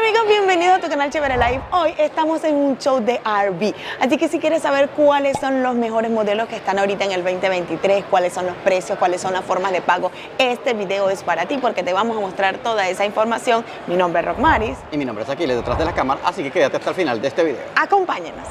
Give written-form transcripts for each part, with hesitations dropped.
amigos, bienvenidos a tu canal Chévere Live. Hoy estamos en un show de RV, así que si quieres saber cuáles son los mejores modelos que están ahorita en el 2023, cuáles son los precios, cuáles son las formas de pago, este video es para ti porque te vamos a mostrar toda esa información. Mi nombre es Rockmaris. Y mi nombre es Aquiles, detrás de la cámara, así que quédate hasta el final de este video. Acompáñenos.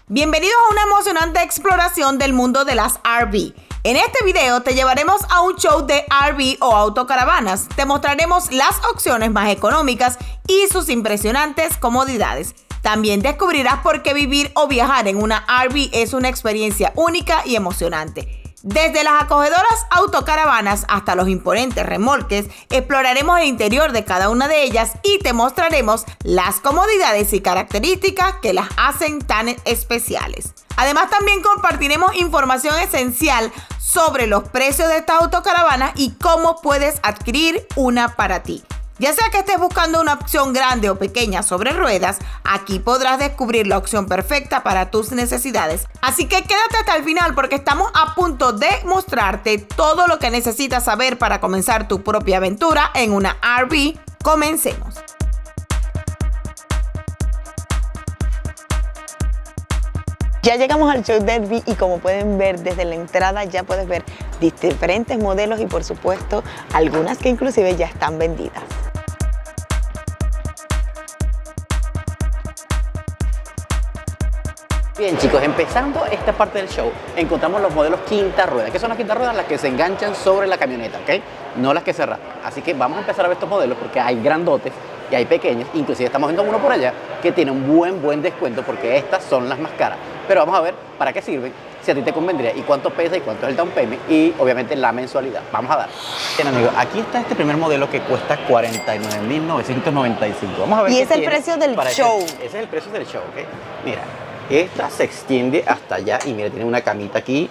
Bienvenidos a una emocionante exploración del mundo de las RV. En este video te llevaremos a un show de RV o autocaravanas. Te mostraremos las opciones más económicas y sus impresionantes comodidades. También descubrirás por qué vivir o viajar en una RV es una experiencia única y emocionante. Desde las acogedoras autocaravanas hasta los imponentes remolques, exploraremos el interior de cada una de ellas y te mostraremos las comodidades y características que las hacen tan especiales. Además, también compartiremos información esencial sobre los precios de estas autocaravanas y cómo puedes adquirir una para ti. Ya sea que estés buscando una opción grande o pequeña sobre ruedas, aquí podrás descubrir la opción perfecta para tus necesidades. Así que quédate hasta el final porque estamos a punto de mostrarte todo lo que necesitas saber para comenzar tu propia aventura en una RV. Comencemos. Ya llegamos al show de RV y como pueden ver desde la entrada ya puedes ver diferentes modelos y por supuesto algunas que inclusive ya están vendidas. Bien chicos, empezando esta parte del show, encontramos los modelos quinta rueda. ¿Qué son las quinta ruedas? Las que se enganchan sobre la camioneta, ¿ok? No las que se arrastran. Así que vamos a empezar a ver estos modelos porque hay grandotes y hay pequeños. Inclusive estamos viendo uno por allá que tiene un buen descuento porque estas son las más caras. Pero vamos a ver para qué sirven, si a ti te convendría y cuánto pesa y cuánto es el down payment y obviamente la mensualidad. Vamos a dar. Bien amigos, aquí está este primer modelo que cuesta $49,995. Vamos a ver. Y es el precio del show. Ese es el precio del show, ¿ok? Mira. Esta se extiende hasta allá y mira, tiene una camita aquí.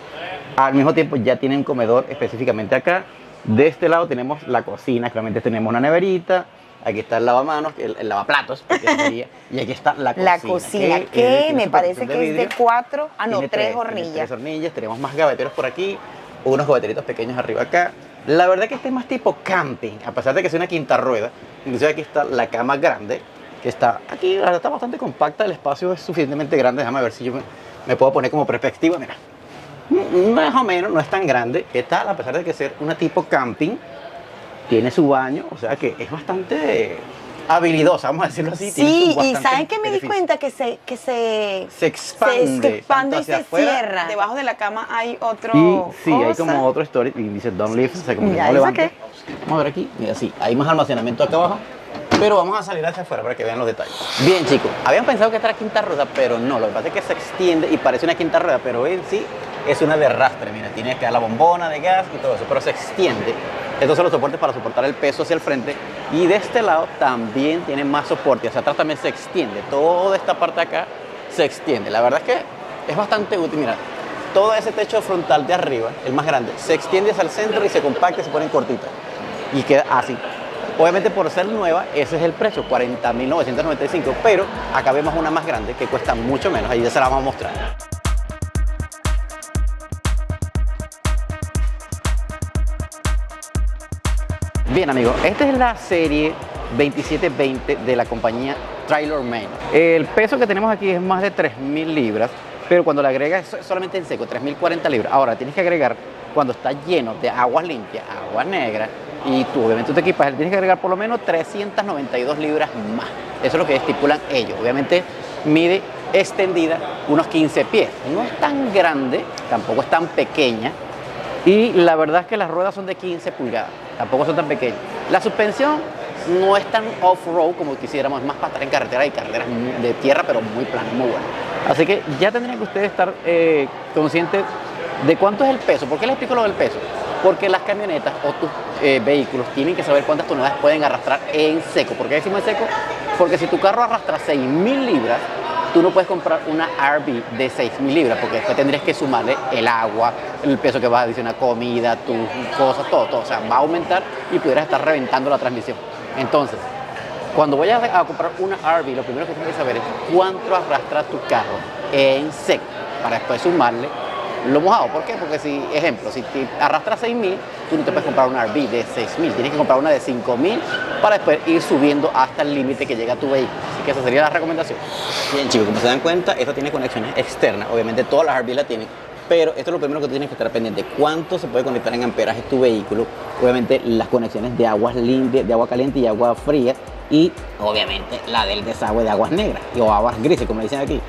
Al mismo tiempo ya tiene un comedor específicamente acá. De este lado tenemos la cocina, claramente tenemos una neverita. Aquí está el lavamanos, el lavaplatos. Y aquí está la cocina. La cocina, que me parece que es de 4, tres hornillas. Tres hornillas, tenemos más gaveteros por aquí, unos gaveteritos pequeños arriba acá. La verdad que este es más tipo camping, a pesar de que es una quinta rueda. Inclusive aquí está la cama grande. Que está aquí, la verdad está bastante compacta, el espacio es suficientemente grande. Déjame ver si yo me puedo poner como perspectiva. Mira, más o menos no es tan grande. Esta, a pesar de que ser una tipo camping, tiene su baño, o sea que es bastante habilidosa, vamos a decirlo así. Sí, y ¿saben qué me di cuenta? Que se expande y se cierra. Debajo de la cama hay otro. Y sí, hay como otro story y dice don't lift, o sea, como que no levante. Vamos a ver aquí, mira, sí, hay más almacenamiento acá abajo. Pero vamos a salir hacia afuera para que vean los detalles. Bien chicos, habían pensado que esta era quinta rueda, pero no. Lo que pasa es que se extiende y parece una quinta rueda, pero en sí es una de arrastre. Mira, tiene acá la bombona de gas y todo eso, pero se extiende. Estos son los soportes para soportar el peso hacia el frente. Y de este lado también tiene más soporte. Hacia atrás también se extiende. Toda esta parte de acá se extiende. La verdad es que es bastante útil. Mira, todo ese techo frontal de arriba, el más grande, se extiende hacia el centro y se compacta y se pone cortita. Y queda así. Obviamente por ser nueva, ese es el precio, $40,995, pero acá vemos una más grande que cuesta mucho menos, ahí ya se la vamos a mostrar. Bien amigos, esta es la serie 2720 de la compañía TrailerMan. El peso que tenemos aquí es más de 3.000 libras, pero cuando le agregas solamente en seco, 3.040 libras. Ahora tienes que agregar cuando está lleno de aguas limpias, aguas negras, y tú obviamente tu equipaje tienes que agregar por lo menos 392 libras más. Eso es lo que estipulan ellos. Obviamente mide extendida unos 15 pies. No es tan grande, tampoco es tan pequeña. Y la verdad es que las ruedas son de 15 pulgadas, tampoco son tan pequeñas. La suspensión no es tan off-road como quisiéramos, es más para estar en carretera y carreteras de tierra, pero muy plana, muy buena. Así que ya tendrían que ustedes estar conscientes de cuánto es el peso. ¿Por qué les explico lo del peso? Porque las camionetas o tus vehículos tienen que saber cuántas toneladas pueden arrastrar en seco. ¿Por qué decimos en seco? Porque si tu carro arrastra 6.000 libras, tú no puedes comprar una RV de 6.000 libras, porque después tendrías que sumarle el agua, el peso que vas a adicionar, comida, tus cosas, todo. O sea, va a aumentar y pudieras estar reventando la transmisión. Entonces, cuando vayas a comprar una RV, lo primero que tienes que saber es cuánto arrastra tu carro en seco, para después sumarle lo mojado. ¿Por qué? Porque si, ejemplo, si te arrastras 6.000, tú no te puedes comprar una RV de 6.000, tienes que comprar una de 5.000 para después ir subiendo hasta el límite que llega a tu vehículo. Así que esa sería la recomendación. Bien, chicos, como se dan cuenta, esto tiene conexiones externas. Obviamente todas las RV la tienen, pero esto es lo primero que tienes que estar pendiente. ¿Cuánto se puede conectar en amperaje tu vehículo? Obviamente las conexiones de aguas limpias, de agua caliente y agua fría, y obviamente la del desagüe de aguas negras o aguas grises, como le dicen aquí.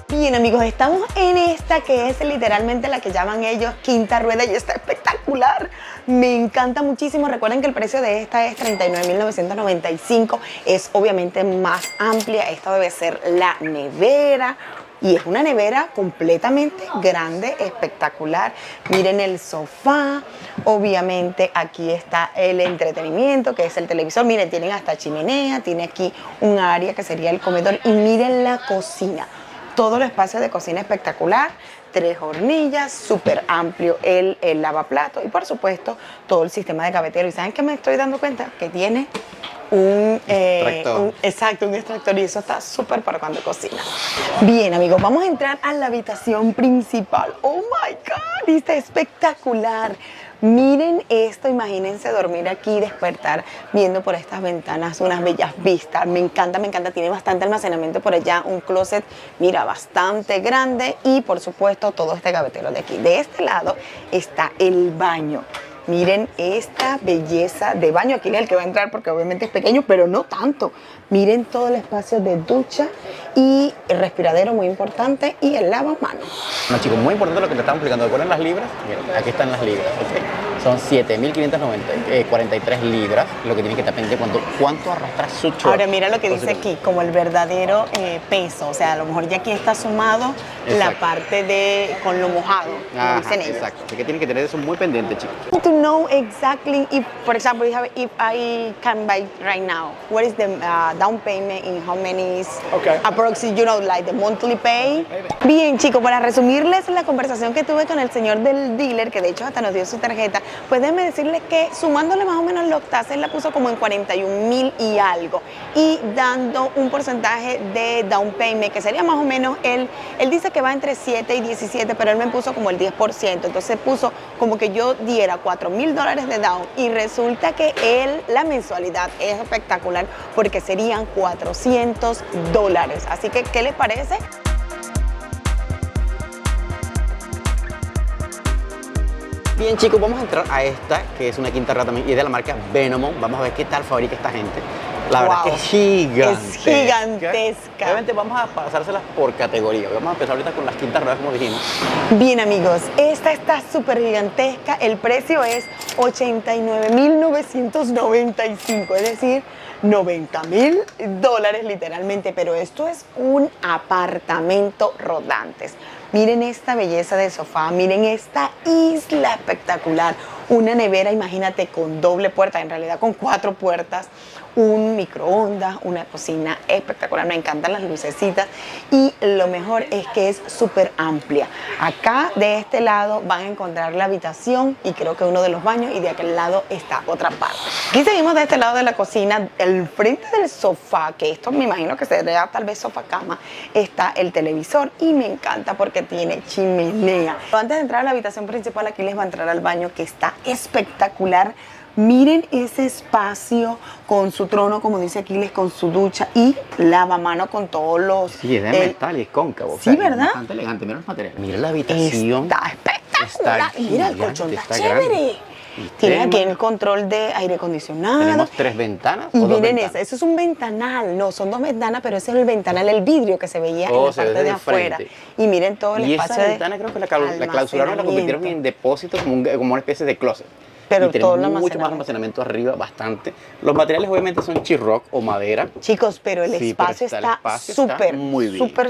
Bien, amigos, estamos en esta que es literalmente la que llaman ellos quinta rueda y está espectacular. Me encanta muchísimo. Recuerden que el precio de esta es $39,995. Es obviamente más amplia. Esta debe ser la nevera. Y es una nevera completamente grande, espectacular. Miren el sofá. Obviamente aquí está el entretenimiento, que es el televisor. Miren, tienen hasta chimenea. Tiene aquí un área que sería el comedor. Y miren la cocina. Todo el espacio de cocina espectacular, 3 hornillas, súper amplio el lavaplato y por supuesto todo el sistema de gavetero. ¿Y saben qué me estoy dando cuenta? Que tiene un extractor y eso está súper para cuando cocina. Bien, amigos, vamos a entrar a la habitación principal. ¡Oh, my God! Está espectacular. Miren esto, imagínense dormir aquí y despertar viendo por estas ventanas unas bellas vistas. Me encanta, tiene bastante almacenamiento por allá, un closet, mira, bastante grande y por supuesto todo este gavetero de aquí. De este lado está el baño. Miren esta belleza de baño, aquí es el que va a entrar porque obviamente es pequeño, pero no tanto. Miren todo el espacio de ducha y el respiradero muy importante y el lavamanos. Bueno, chicos, muy importante lo que te estamos explicando. ¿Recuerdan las libras? Miren, aquí están las libras, ¿ok? Son 7.543 libras, lo que tienen que estar pendiente cuánto arrastra su chorro. Ahora mira lo que dice aquí, como el verdadero peso, o sea, a lo mejor ya aquí está sumado la parte de con lo mojado, como dicen ellos. Exacto, así que tienen que tener eso muy pendiente, chicos. To know exactly if, for example, if I can buy right now, what is the down payment in how many is approximately, you know, like the monthly pay? Bien, chicos, para resumirles la conversación que tuve con el señor del dealer, que de hecho hasta nos dio su tarjeta, pues déjenme decirles que sumándole más o menos los taxes la puso como en 41,000 y algo y dando un porcentaje de down payment que sería más o menos él dice que va entre 7 y 17, pero él me puso como el 10%, entonces puso como que yo diera $4,000 de down y resulta que la mensualidad es espectacular porque serían $400. Así que, ¿qué les parece? Bien, chicos, vamos a entrar a esta, que es una quinta rueda también, y es de la marca Venomon. Vamos a ver qué tal fabrica esta gente. La verdad es que es gigantesca. Es gigantesca. Obviamente vamos a pasárselas por categoría. Vamos a empezar ahorita con las quintas ruedas, como dijimos. Bien, amigos, esta está súper gigantesca. El precio es $89,995, es decir, $90,000 literalmente. Pero esto es un apartamento rodantes. Miren esta belleza de sofá, miren esta isla espectacular. Una nevera, imagínate, con doble puerta, en realidad con 4 puertas, un microondas, una cocina espectacular. Me encantan las lucecitas y lo mejor es que es súper amplia. Acá de este lado van a encontrar la habitación y creo que uno de los baños y de aquel lado está otra parte. Aquí seguimos de este lado de la cocina, el frente del sofá, que esto me imagino que sería tal vez sofá cama, está el televisor y me encanta porque tiene chimenea. Pero antes de entrar a la habitación principal, aquí les va a entrar al baño que está espectacular. Miren ese espacio con su trono, como dice Aquiles, con su ducha y lavamano con todos los... Sí, es de metal y es cóncavo. Sí, ¿verdad? Bastante elegante. Mira los materiales. Mira la habitación. Está espectacular. Mira, el colchón está chévere. Tiene aquí el control de aire acondicionado. Tenemos 3 ventanas. Y miren eso es un ventanal. No, son 2 ventanas, pero ese es el ventanal, el vidrio que se veía en la parte de afuera. Y miren todo el espacio. Y esa ventana creo que la clausuraron, la convirtieron en depósito, como una especie de closet. Pero y tenemos mucho más almacenamiento arriba, bastante. Los materiales obviamente son chirroc o madera. Chicos, pero el espacio está súper,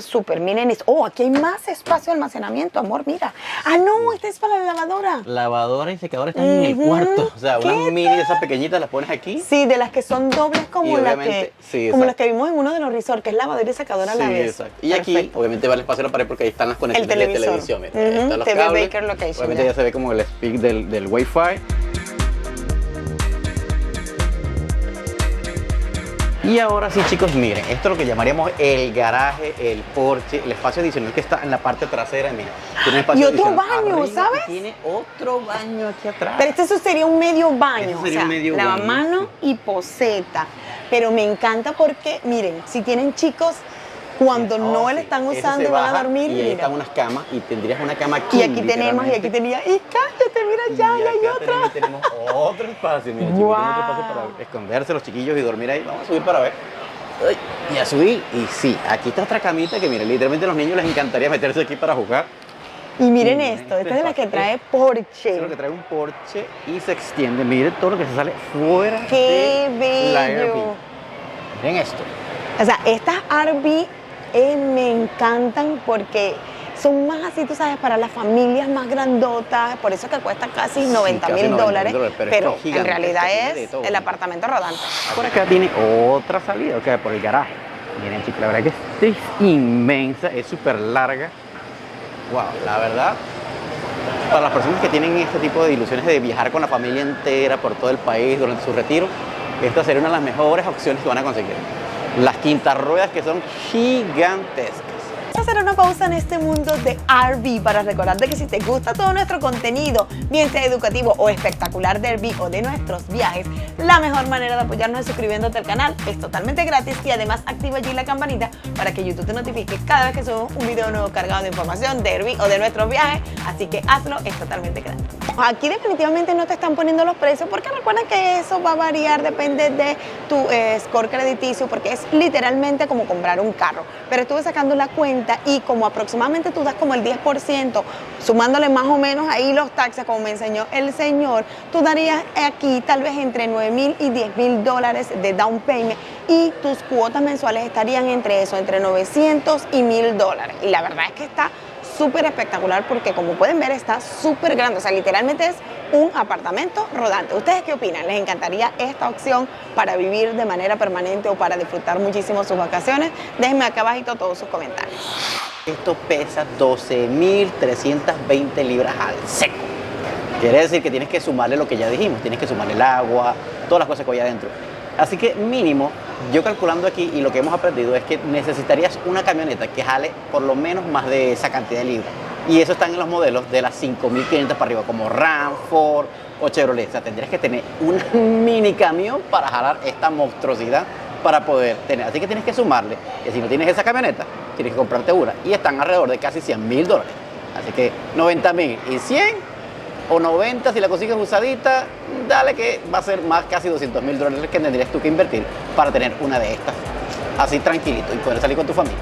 súper. Miren eso. Oh, aquí hay más espacio de almacenamiento, amor, mira. Ah, no, esta es para la lavadora. Lavadora y secadora están en el cuarto. O sea, unas mini de esas pequeñitas las pones aquí. Sí, de las que son dobles como las que vimos en uno de los resorts, que es lavadora y secadora a la vez. Exacto. Y aquí, obviamente, va el espacio de la pared porque ahí están las conexiones de televisión. Están los cables. Baker Location. Obviamente ya se ve como el speak del Wi-Fi. Y ahora sí, chicos, miren, esto es lo que llamaríamos el garaje, el porche, el espacio adicional que está en la parte trasera. Miren, tiene un espacio Y otro adicional baño, arriba ¿sabes? y tiene otro baño aquí atrás. Pero este sería un medio baño, Este sería o sea, un medio lavamano baño, y poseta. Pero me encanta porque, miren, si tienen chicos, cuando no sí. le están Ese usando se y van a baja dormir, y ahí mira. están unas camas y tendrías una cama Y king, aquí tenemos, y aquí literalmente. tenía, y cállate, mira, ya, Y ya hay acá otra. también tenemos otro espacio, mira, chicos, Wow. tiene otro espacio para esconderse los chiquillos y dormir ahí. Vamos a subir para ver. Ay, y a subir. Y sí, aquí está otra camita que, mira, literalmente a los niños les encantaría meterse aquí para jugar. Y miren Miren esto, este esta es la que espacio. trae Esto porche. es lo que trae un porche y se extiende. Miren todo lo que se sale fuera ¡Qué de la bello! Airbnb. Miren esto. O sea, estas RV me encantan porque son más así, tú sabes, para las familias más grandotas, por eso que cuesta casi Sí, $90,000, casi $90,000, pero pero esto es gigante, en realidad tiene de es todo. el apartamento rodante. Por acá tiene otra salida, o sea, por el garaje. Miren, chicos, la verdad que es inmensa, es súper larga. Wow, la verdad, para las personas que tienen este tipo de ilusiones de viajar con la familia entera por todo el país durante su retiro, esta sería una de las mejores opciones que van a conseguir. Las quintas ruedas, que son gigantescas. Vamos a hacer una pausa en este mundo de RV para recordarte que si te gusta todo nuestro contenido, bien sea educativo o espectacular de RV o de nuestros viajes, la mejor manera de apoyarnos es suscribiéndote al canal. Es totalmente gratis y además activa allí la campanita para que YouTube te notifique cada vez que subamos un video nuevo cargado de información de RV o de nuestros viajes. Así que hazlo, es totalmente gratis. Aquí definitivamente no te están poniendo los precios porque recuerda que eso va a variar, depende de tu score crediticio, porque es literalmente como comprar un carro. Pero estuve sacando la cuenta y como aproximadamente tú das como el 10%, sumándole más o menos ahí los taxes, como me enseñó el señor, tú darías aquí tal vez entre $9,000 y $10,000 de down payment y tus cuotas mensuales estarían entre eso, entre $900 y $1,000. Y la verdad es que está súper espectacular porque como pueden ver está súper grande, o sea, literalmente es un apartamento rodante. ¿Ustedes qué opinan? ¿Les encantaría esta opción para vivir de manera permanente o para disfrutar muchísimo sus vacaciones? Déjenme acá abajito todos sus comentarios. Esto pesa 12.320 libras al seco. Quiere decir que tienes que sumarle lo que ya dijimos, tienes que sumarle el agua, todas las cosas que hay adentro. Así que mínimo, yo calculando aquí y lo que hemos aprendido es que necesitarías una camioneta que jale por lo menos más de esa cantidad de libras. Y eso están en los modelos de las 5.500 para arriba, como Ram, Ford o Chevrolet. O sea, tendrías que tener un mini camión para jalar esta monstruosidad para poder tener. Así que tienes que sumarle que si no tienes esa camioneta, tienes que comprarte una. Y están alrededor de casi $100,000. Así que 90,000 y 100 o 90 si la consigues usadita, dale que va a ser más casi $200,000 que tendrías tú que invertir para tener una de estas. Así tranquilito y poder salir con tu familia.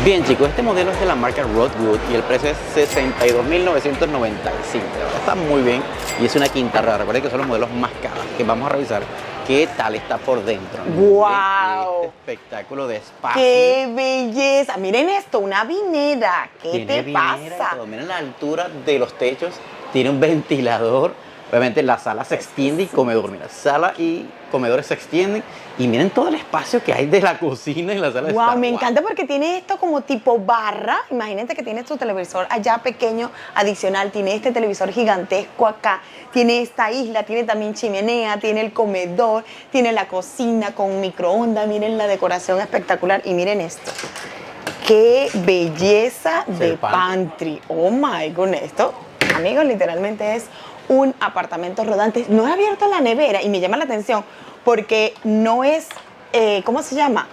Bien chicos, este modelo es de la marca Roadwood y el precio es $62,995. Está muy bien y es una quinta rara. Recuerden que son los modelos más caros que vamos a revisar qué tal está por dentro. ¡Guau! Este espectáculo de espacio. ¡Qué belleza! Miren esto, una vinera. ¿Qué Tiene te vinera y pasa? todo. Miren la altura de los techos. Tiene un ventilador. Obviamente la sala se extiende y comedor. Mira, sala y comedores se extienden. Y miren todo el espacio que hay de la cocina y la sala de estar. Wow, me encanta porque tiene esto como tipo barra. Imagínate que tiene tu televisor allá pequeño adicional. Tiene este televisor gigantesco acá. Tiene esta isla, tiene también chimenea, tiene el comedor, tiene la cocina con microondas. Miren la decoración espectacular. Y miren esto. ¡Qué belleza de pantry! Oh my goodness. Esto, amigos, literalmente es un apartamento rodante. No he abierto la nevera y me llama la atención porque no es, ¿cómo se llama?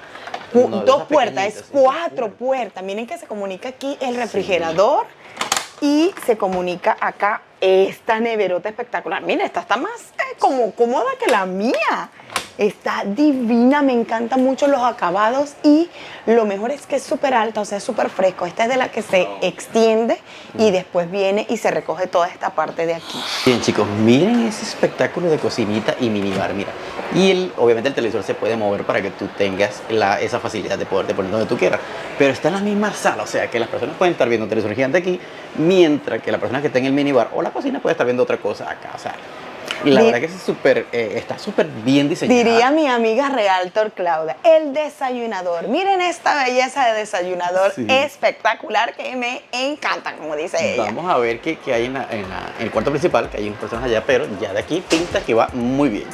No, Dos puertas, es pequeñitas, sí, 4 puertas. Miren que se comunica aquí el refrigerador y se comunica acá esta neverota espectacular. Miren, esta está más como cómoda que la mía. Está divina, me encantan mucho los acabados y lo mejor es que es súper alta, o sea, es súper fresco. Esta es de la que se extiende y después viene y se recoge toda esta parte de aquí. Bien chicos, miren ese espectáculo de cocinita y minibar, mira. Y obviamente el televisor se puede mover para que tú tengas esa facilidad de poderte poner donde tú quieras. Pero está en la misma sala, o sea que las personas pueden estar viendo un televisor gigante aquí, mientras que la persona que está en el minibar o la cocina puede estar viendo otra cosa acá. O sea, La verdad que es súper, está súper bien diseñada. Diría mi amiga Realtor Claudia, el desayunador. Miren esta belleza de desayunador espectacular que me encanta, como dice ella. Vamos a ver qué hay en el cuarto principal, que hay unas personas allá, pero ya de aquí pinta que va muy bien.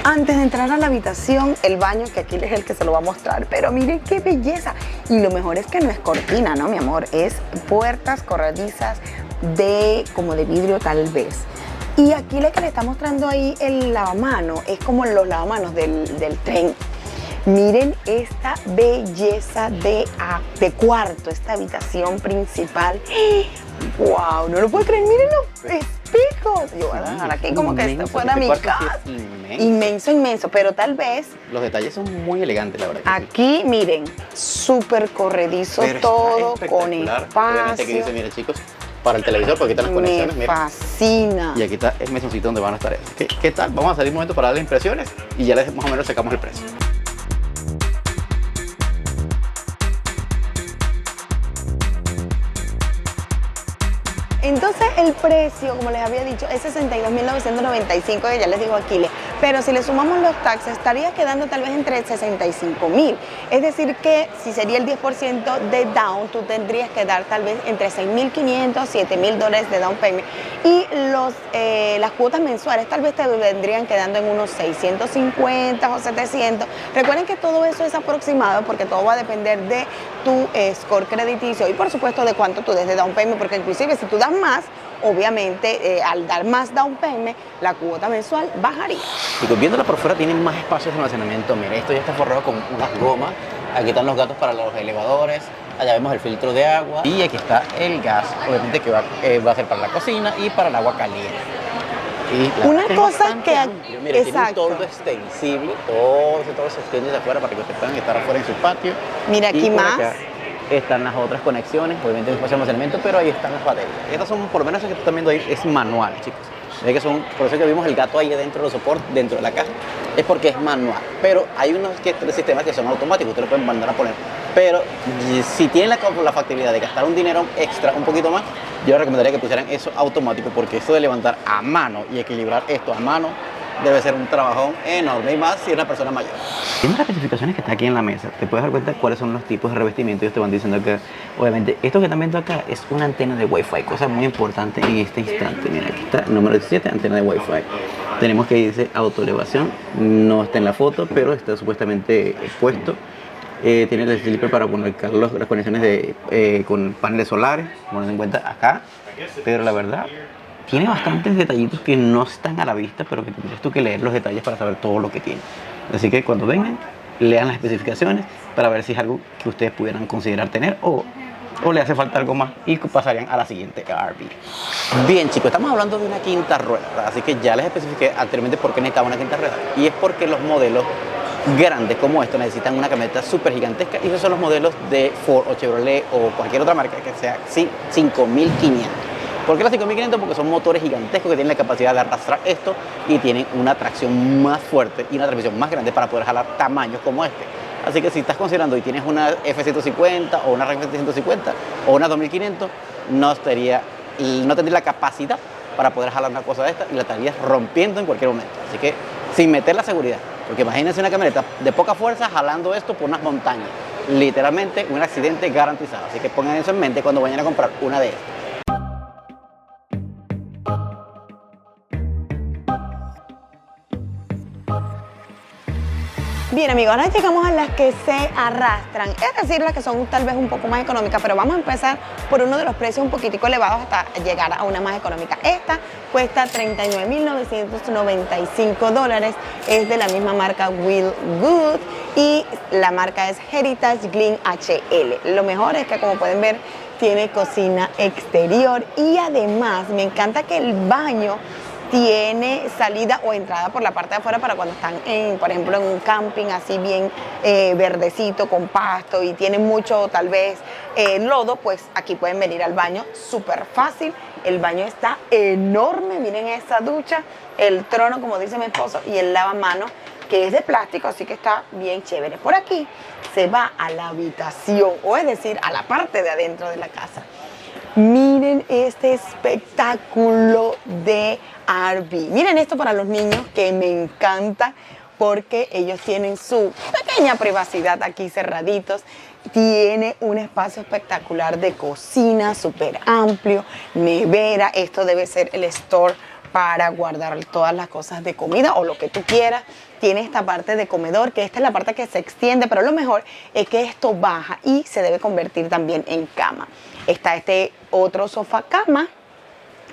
Antes de entrar a la habitación, el baño, que aquí es el que se lo va a mostrar, pero miren qué belleza. Y lo mejor es que no es cortina, ¿no, mi amor? Es puertas corredizas como de vidrio tal vez. Y aquí lo que le está mostrando ahí el lavamano es como los lavamanos del tren. Miren esta belleza de cuarto, esta habitación principal. ¡Wow! No lo puedo creer, miren los espejos. Yo voy a dejar aquí como que esto fuera mi casa. Inmenso, inmenso, pero tal vez... Los detalles son muy elegantes, la verdad. Aquí, miren, súper corredizo todo, con espacio. Obviamente aquí dice, miren chicos, para el televisor, porque aquí están las conexiones. Me fascina. Y aquí está el mesoncito donde van a estar. ¿Qué tal? Vamos a salir un momento para darle impresiones y ya les más o menos sacamos el precio. Entonces el precio, como les había dicho, es $62,995, que ya les digo aquí, pero si le sumamos los taxes estaría quedando tal vez entre $65,000. Es decir que si sería el 10% de down, tú tendrías que dar tal vez entre $6,500, $7,000 de down payment. Y las cuotas mensuales tal vez te vendrían quedando en unos 650 o 700. Recuerden que todo eso es aproximado porque todo va a depender de tu score crediticio y por supuesto de cuánto tú des de down payment, porque inclusive si tú das más, obviamente al dar más down payment, la cuota mensual bajaría. Y viéndola por fuera tiene más espacios de almacenamiento. Mira, esto ya está forrado con unas gomas. Aquí están los gatos para los elevadores. Allá vemos el filtro de agua. Y aquí está el gas, obviamente que va a ser para la cocina y para el agua caliente. Y una cosa que mira, tiene todo extensible, todo se extiende hacia afuera para que ustedes puedan estar afuera en su patio. Mira, aquí más. Están las otras conexiones, obviamente un espacio de almacenamiento, pero ahí están las baterías. Estas son, por lo menos las que están viendo ahí, es manual, chicos. Es que son, por eso que vimos el gato ahí dentro de los soportes, dentro de la caja, es porque es manual. Pero hay unos sistemas que son automáticos, ustedes lo pueden mandar a poner. Pero si tienen la factibilidad de gastar un dinero extra, un poquito más, yo les recomendaría que pusieran eso automático, porque eso de levantar a mano y equilibrar esto a mano debe ser un trabajón enorme, y más si es una persona mayor. Viendo las especificaciones que está aquí en la mesa, te puedes dar cuenta de cuáles son los tipos de revestimiento. Ellos te van diciendo acá, obviamente, esto que están viendo acá es una antena de Wi-Fi, cosa muy importante en este instante. Mira, aquí está el número 17, antena de Wi-Fi. Tenemos que dice autoelevación, no está en la foto, pero está supuestamente puesto. Tiene el slipper para poner las conexiones con paneles solares, como en cuenta acá, pero la verdad tiene bastantes detallitos que no están a la vista, pero que tendrías tú que leer los detalles para saber todo lo que tiene. Así que cuando vengan, lean las especificaciones para ver si es algo que ustedes pudieran considerar tener o le hace falta algo más y pasarían a la siguiente RV. Bien chicos, estamos hablando de una quinta rueda, ¿verdad? Así que ya les especifiqué anteriormente por qué necesitaba una quinta rueda. Y es porque los modelos grandes como estos necesitan una camioneta súper gigantesca, y esos son los modelos de Ford o Chevrolet o cualquier otra marca que sea 5500. ¿Por qué las 5500? Porque son motores gigantescos que tienen la capacidad de arrastrar esto y tienen una tracción más fuerte y una transmisión más grande para poder jalar tamaños como este. Así que si estás considerando y tienes una F-150 o una RF-150 o una 2500, no tendría la capacidad para poder jalar una cosa de esta y la estarías rompiendo en cualquier momento. Así que sin meter la seguridad, porque imagínense una camioneta de poca fuerza jalando esto por unas montañas. Literalmente un accidente garantizado. Así que pongan eso en mente cuando vayan a comprar una de estas. Bien amigos, ahora llegamos a las que se arrastran, es decir, las que son tal vez un poco más económicas, pero vamos a empezar por uno de los precios un poquitico elevados hasta llegar a una más económica. Esta cuesta $39,995, es de la misma marca Will Good y la marca es Heritage Glen HL. Lo mejor es que, como pueden ver, tiene cocina exterior y además me encanta que el baño tiene salida o entrada por la parte de afuera para cuando están, por ejemplo, en un camping así bien verdecito, con pasto y tiene mucho tal vez lodo, pues aquí pueden venir al baño súper fácil. El baño está enorme, miren esa ducha, el trono, como dice mi esposo, y el lavamanos, que es de plástico, así que está bien chévere. Por aquí se va a la habitación, o es decir, a la parte de adentro de la casa. Miren este espectáculo de RV. Miren esto para los niños que me encanta porque ellos tienen su pequeña privacidad aquí cerraditos. Tiene un espacio espectacular de cocina, súper amplio, nevera. Esto debe ser el store para guardar todas las cosas de comida o lo que tú quieras. Tiene esta parte de comedor, que esta es la parte que se extiende, pero lo mejor es que esto baja y se debe convertir también en cama. Está este otro sofá cama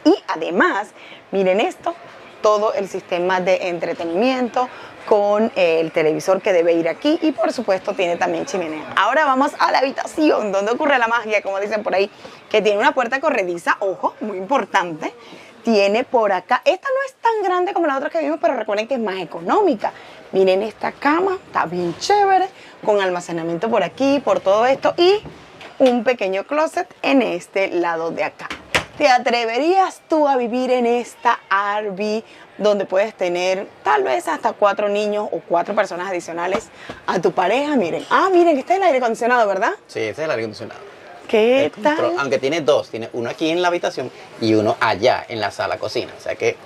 y además, miren esto, todo el sistema de entretenimiento con el televisor que debe ir aquí y por supuesto tiene también chimenea. Ahora vamos a la habitación donde ocurre la magia, como dicen por ahí, que tiene una puerta corrediza, ojo, muy importante. Tiene por acá, esta no es tan grande como la otra que vimos, pero recuerden que es más económica. Miren esta cama, está bien chévere, con almacenamiento por aquí, por todo esto y un pequeño closet en este lado de acá. ¿Te atreverías tú a vivir en esta RV donde puedes tener tal vez hasta 4 niños o 4 personas adicionales a tu pareja? Miren, miren, este es el aire acondicionado, ¿verdad? Sí, ese es el aire acondicionado. ¿Qué tal? Aunque tiene dos, tiene uno aquí en la habitación y uno allá en la sala cocina. O sea que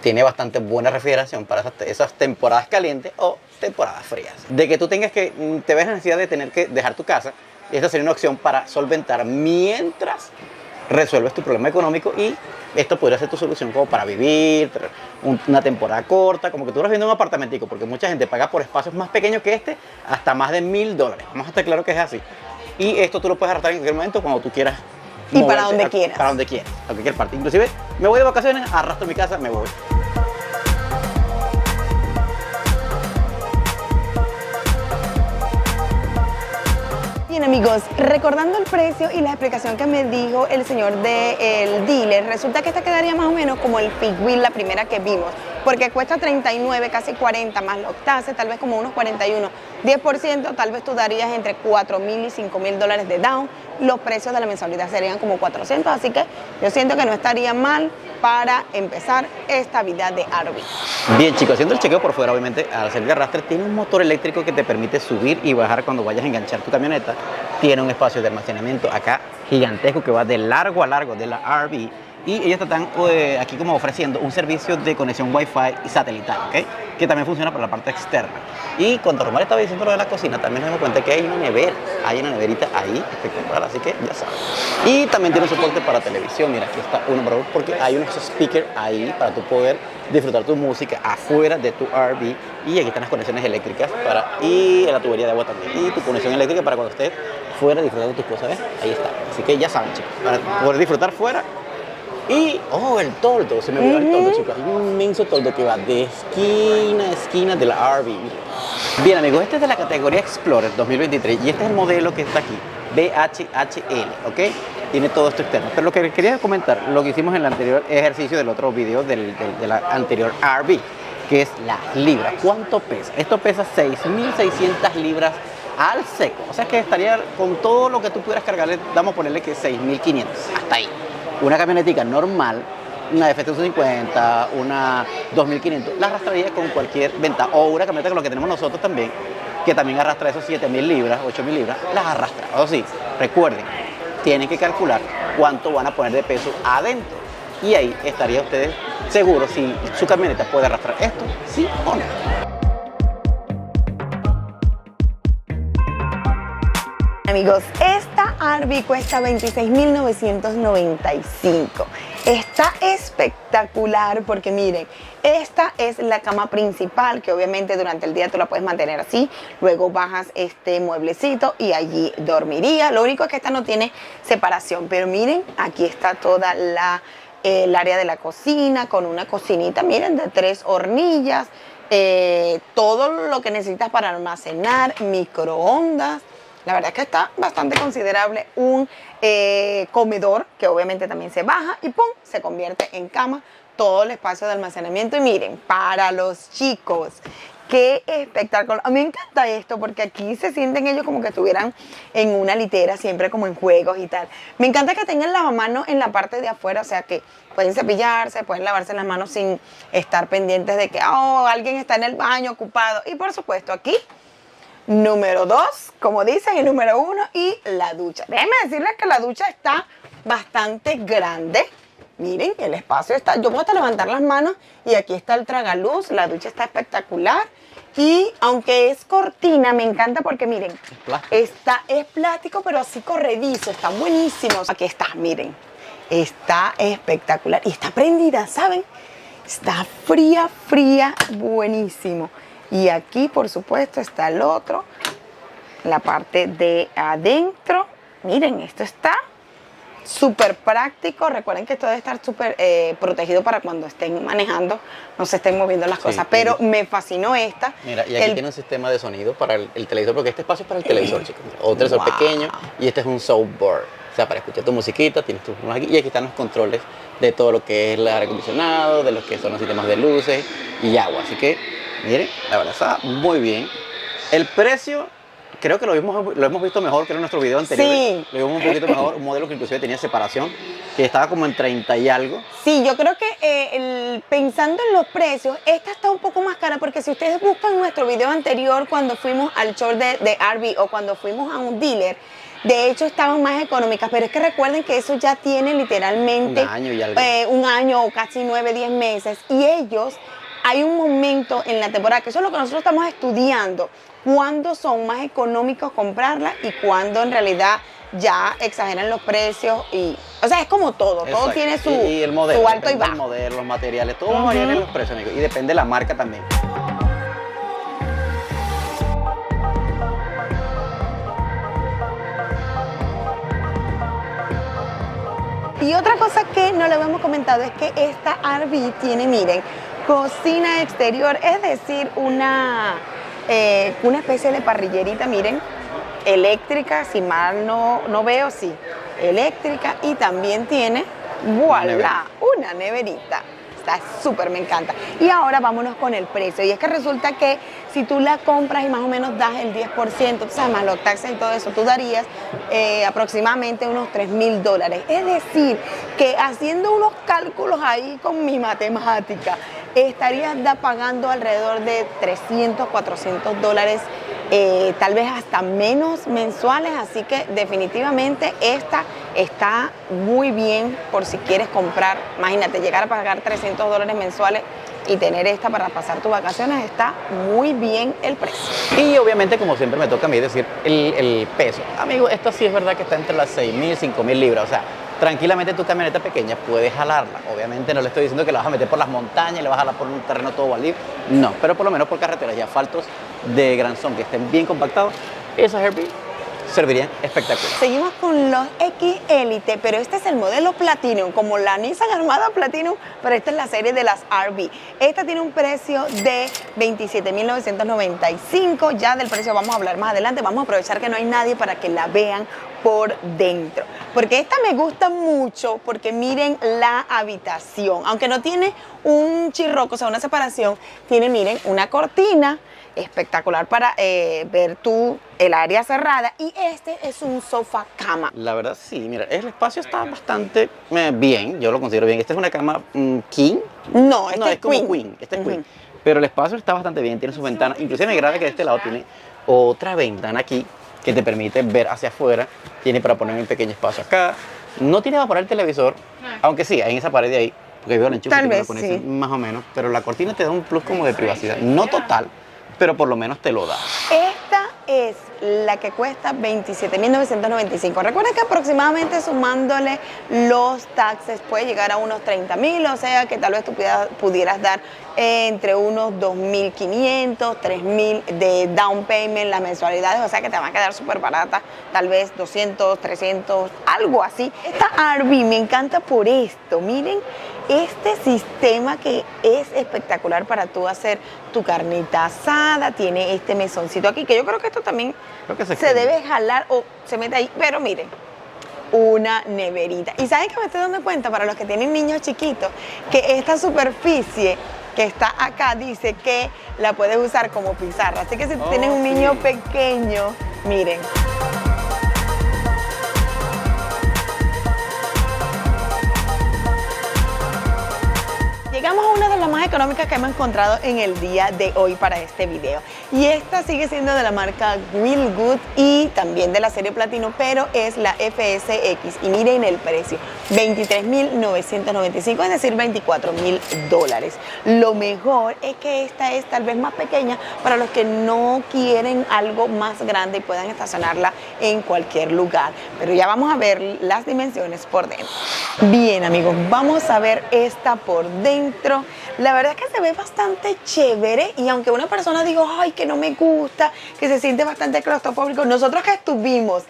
tiene bastante buena refrigeración para esas temporadas calientes o temporadas frías. De que tú tengas que, te ves la necesidad de tener que dejar tu casa, esta sería una opción para solventar mientras resuelves tu problema económico y esto podría ser tu solución como para vivir una temporada corta, como que tú estás viendo un apartamentico, porque mucha gente paga por espacios más pequeños que este hasta más de $1000. Vamos a estar claro que es así. Y esto tú lo puedes arrastrar en cualquier momento cuando tú quieras. Y para donde quieras. Para donde quieras, a cualquier parte. Inclusive me voy de vacaciones, arrastro mi casa, me voy. Bien amigos, recordando el precio y la explicación que me dijo el señor del dealer, resulta que esta quedaría más o menos como el Big Wheel, la primera que vimos, porque cuesta 39, casi 40 más los taxes, tal vez como unos 41, 10%, tal vez tú darías entre $4000 y $5000 de down, los precios de la mensualidad serían como 400, así que yo siento que no estaría mal para empezar esta vida de RV. Bien chicos, haciendo el chequeo por fuera, obviamente al hacer el arrastre tiene un motor eléctrico que te permite subir y bajar cuando vayas a enganchar tu camioneta. Tiene un espacio de almacenamiento acá gigantesco que va de largo a largo de la RV y ellos te están aquí como ofreciendo un servicio de conexión Wi-Fi y satelital, ¿okay? Que también funciona para la parte externa. Y cuando Romar estaba diciendo lo de la cocina, también nos dimos cuenta que hay una nevera, hay una neverita ahí espectacular, así que ya sabes. Y también tiene soporte para televisión, mira, aquí está uno porque hay unos speakers ahí para tú poder disfrutar tu música afuera de tu RV. Y aquí están las conexiones eléctricas y la tubería de agua también. Y tu conexión eléctrica para cuando estés fuera disfrutando tus cosas, ¿ves? Ahí está. Así que ya saben, chicos, para poder disfrutar fuera. Y, el toldo, se me olvidó el toldo, chicos. Hay un inmenso toldo que va de esquina a esquina de la RV. Bien, amigos, este es de la categoría Explorer 2023 y este es el modelo que está aquí, BHHL, ¿ok? Tiene todo esto externo. Pero lo que quería comentar, lo que hicimos en el anterior ejercicio del otro video de la anterior RV, que es las libras. ¿Cuánto pesa? Esto pesa 6600 libras al seco. O sea que estaría con todo lo que tú pudieras cargarle, vamos a ponerle que 6500, hasta ahí. Una camionetica normal, una F-150, una 2500, la arrastraría con cualquier ventaja. O una camioneta con lo que tenemos nosotros también, que también arrastra esos 7000 libras, 8000 libras, las arrastra. O sí, recuerden, tienen que calcular cuánto van a poner de peso adentro. Y ahí estaría ustedes seguros si su camioneta puede arrastrar esto, sí o no. Amigos, esta RV cuesta $26,995. Está espectacular porque miren, esta es la cama principal que obviamente durante el día tú la puedes mantener así. Luego bajas este mueblecito y allí dormiría. Lo único es que esta no tiene separación, pero miren, aquí está toda el área de la cocina con una cocinita, miren, de 3 hornillas. Todo lo que necesitas para almacenar, microondas. La verdad es que está bastante considerable. Un comedor que obviamente también se baja y ¡pum! Se convierte en cama. Todo el espacio de almacenamiento. Y miren, para los chicos, qué espectáculo. A mí me encanta esto porque aquí se sienten ellos como que estuvieran en una litera, siempre como en juegos y tal. Me encanta que tengan lavamanos en la parte de afuera, o sea que pueden cepillarse, pueden lavarse las manos sin estar pendientes de que alguien está en el baño ocupado. Y por supuesto aquí número 2, como dicen, y número 1, y la ducha. Déjenme decirles que la ducha está bastante grande. Miren, el espacio está, yo puedo hasta levantar las manos y aquí está el tragaluz, la ducha está espectacular. Y aunque es cortina, me encanta porque miren, es plástico, pero así corredizo, está buenísimo. Aquí está, miren, está espectacular y está prendida, ¿saben? Está fría, buenísimo. Y aquí, por supuesto, está el otro, la parte de adentro. Miren, esto está súper práctico. Recuerden que esto debe estar súper protegido para cuando estén manejando, no se estén moviendo las cosas. Pero me fascinó esta. Mira, y aquí tiene un sistema de sonido para el televisor, porque este espacio es para el televisor, chicos. O televisor pequeño, y este es un soundboard. O sea, para escuchar tu musiquita, tienes tus aquí. Y aquí están los controles de todo lo que es el aire acondicionado, de lo que son los sistemas de luces y agua. Así que, miren, la verdad está muy bien. El precio, creo que lo hemos visto mejor que en nuestro video anterior. Sí. Lo vimos un poquito mejor, un modelo que inclusive tenía separación, que estaba como en 30 y algo. Sí, yo creo que pensando en los precios, esta está un poco más cara, porque si ustedes buscan nuestro video anterior cuando fuimos al show de RV o cuando fuimos a un dealer, de hecho estaban más económicas, pero es que recuerden que eso ya tiene literalmente un año y algo. Un año o casi 9, 10 meses, y ellos, hay un momento en la temporada, que eso es lo que nosotros estamos estudiando, cuándo son más económicos comprarla y cuándo en realidad ya exageran los precios. Y, o sea, es como todo. Exacto. Todo tiene su, y el modelo, su alto y el bajo. modelo, los materiales, todo varía en los precios, amigos. Y depende de la marca también. Y otra cosa que no le habíamos comentado es que esta RV tiene, miren, cocina exterior, es decir, una especie de parrillerita, miren, eléctrica, si mal no veo, sí, eléctrica, y también tiene, voilà, una neverita. Está súper, me encanta. Y ahora vámonos con el precio. Y es que resulta que si tú la compras y más o menos das el 10%, tú sabes, más los taxes y todo eso, tú darías aproximadamente unos $3,000. Es decir, que haciendo unos cálculos ahí con mi matemática, estarías pagando alrededor de $300, $400, tal vez hasta menos mensuales. Así que definitivamente esta está muy bien por si quieres comprar. Imagínate, llegar a pagar $300 mensuales y tener esta para pasar tus vacaciones, está muy bien el precio. Y obviamente, como siempre me toca a mí decir el peso. Amigo, esta sí es verdad que está entre las 6,000 y 5,000 libras. O sea, tranquilamente tu camioneta pequeña puedes jalarla. Obviamente no le estoy diciendo que la vas a meter por las montañas y la vas a jalar por un terreno todo baldío. No, pero por lo menos por carreteras y asfaltos de gran son que estén bien compactados, esas RV servirían espectacular. Seguimos con los X Elite, pero este es el modelo Platinum, como la Nissan Armada Platinum, pero esta es la serie de las RV. Esta tiene un precio de $27,995. Ya del precio vamos a hablar más adelante. Vamos a aprovechar que no hay nadie para que la vean por dentro, porque esta me gusta mucho, porque miren la habitación, aunque no tiene un chirroco, o sea, una separación, tiene, miren, una cortina espectacular para ver el área cerrada, y este es un sofá cama. La verdad sí, mira, el espacio está bastante bien, yo lo considero bien. Esta es una cama king. No, este es como queen. queen. Este es queen. Pero el espacio está bastante bien, tiene sus ventanas. Inclusive me agrada que de este lado tiene otra ventana aquí que te permite ver hacia afuera. Tiene para poner un pequeño espacio acá. No tiene para poner el televisor, aunque sí, hay en esa pared de ahí, porque veo el enchufe Tal que vez lo pones sí. más o menos. Pero la cortina te da un plus como de privacidad, no total, pero por lo menos te lo da. Esta es la que cuesta $27,995. Recuerda que aproximadamente sumándole los taxes puede llegar a unos $30,000, o sea que tal vez tú pudieras dar entre unos $2,500, $3,000 de down payment, las mensualidades, o sea que te van a quedar súper baratas, tal vez $200, $300, algo así. Esta RV me encanta por esto, miren, este sistema que es espectacular para tú hacer tu carnita asada. Tiene este mesoncito aquí, que yo creo que esto también se debe jalar o se mete ahí, pero miren, una neverita. Y ¿saben que me estoy dando cuenta, para los que tienen niños chiquitos, que esta superficie que está acá dice que la puedes usar como pizarra? Así que si tú tienes un niño pequeño, miren. Llegamos a una de las más económicas que hemos encontrado en el día de hoy para este video. Y esta sigue siendo de la marca Willgood y también de la serie Platino, pero es la FSX. Y miren el precio, $23,995, es decir, $24,000. Lo mejor es que esta es tal vez más pequeña para los que no quieren algo más grande y puedan estacionarla en cualquier lugar. Pero ya vamos a ver las dimensiones por dentro. Bien, amigos, vamos a ver esta por dentro. La verdad es que se ve bastante chévere y aunque una persona diga, ay, que no me gusta, que se siente bastante claustrofóbico, nosotros que estuvimos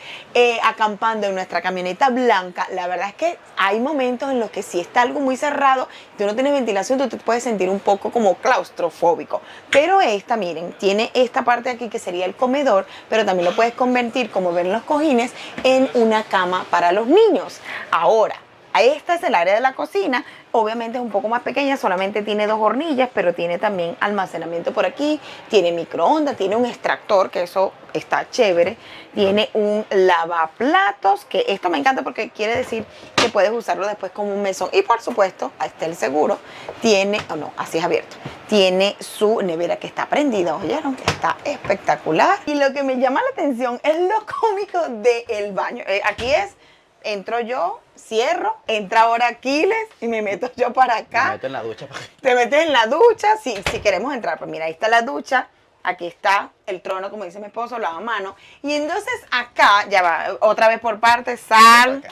acampando en nuestra camioneta blanca, la verdad es que hay momentos en los que si está algo muy cerrado, tú no tienes ventilación, tú te puedes sentir un poco como claustrofóbico. Pero esta, miren, tiene esta parte aquí que sería el comedor, pero también lo puedes convertir, como ven los cojines, en una cama para los niños. Ahora, esta es el área de la cocina, obviamente es un poco más pequeña, solamente tiene 2 hornillas, pero tiene también almacenamiento por aquí, tiene microondas, tiene un extractor, que eso está chévere, tiene un lavaplatos, que esto me encanta porque quiere decir que puedes usarlo después como un mesón, y por supuesto, ahí está el seguro, tiene, no, así es abierto, tiene su nevera que está prendida, ¿oyeron? Que está espectacular, y lo que me llama la atención es lo cómico del baño, aquí es, entro yo, cierro, entra ahora Aquiles y me meto yo para acá. Me meto en la ducha. Te metes en la ducha, si queremos entrar. Pues mira, ahí está la ducha, aquí está el trono, como dice mi esposo, lavamanos. Y entonces acá, ya va, otra vez por partes, sal,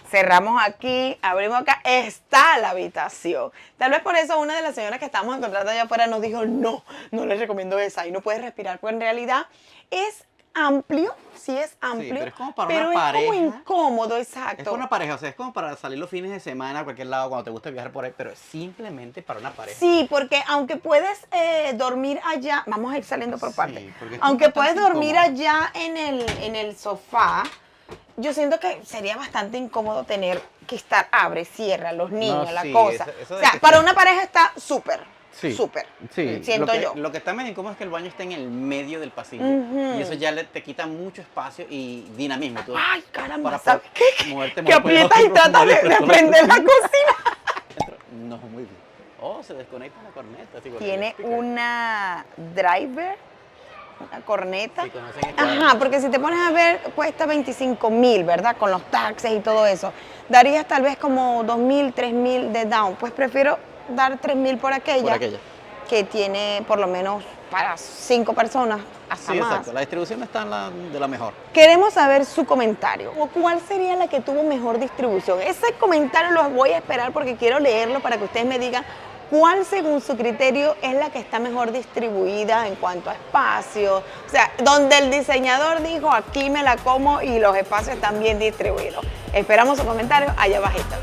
cerramos aquí, abrimos acá, está la habitación. Tal vez por eso una de las señoras que estábamos encontrando allá afuera nos dijo, no les recomiendo esa, y no puedes respirar, porque en realidad es amplio, sí es amplio, Sí, pero es como para pero una pareja. Es como incómodo, exacto. Es para una pareja, o sea, es como para salir los fines de semana a cualquier lado cuando te gusta viajar por ahí, pero es simplemente para una pareja. Sí, porque aunque puedes dormir allá, vamos a ir saliendo por partes, porque aunque puedes bastante dormir incómodo. allá en el sofá, yo siento que sería bastante incómodo tener que estar, abre, cierra, los niños, No, la sí, cosa. eso O de sea, que para sí. una pareja está súper, Sí, súper, sí. siento yo. Lo que está medio incómodo es que el baño está en el medio del pasillo Ujú. y eso ya te quita mucho espacio y dinamismo. Tú, Ay, caramba, para ¿sabes qué? moverte Que muy por aprietas y otro, tratas de por otro prender la lado. cocina. No, muy bien. Oh, se desconecta la corneta. así, Tiene speaker. una driver, una corneta. Sí, conocen el cuadro. Ajá, porque si te pones a ver, cuesta 25,000, ¿verdad? Con los taxes y todo eso. Darías tal vez como 2,000, 3,000 de down. Pues prefiero dar 3,000 por aquella, que tiene por lo menos para 5 personas, hasta Sí, más. exacto. La distribución está de la mejor. Queremos saber su comentario. ¿O cuál sería la que tuvo mejor distribución? Ese comentario lo voy a esperar porque quiero leerlo para que ustedes me digan cuál, según su criterio, es la que está mejor distribuida en cuanto a espacio. O sea, donde el diseñador dijo, aquí me la como y los espacios están bien distribuidos. Esperamos su comentario allá abajito.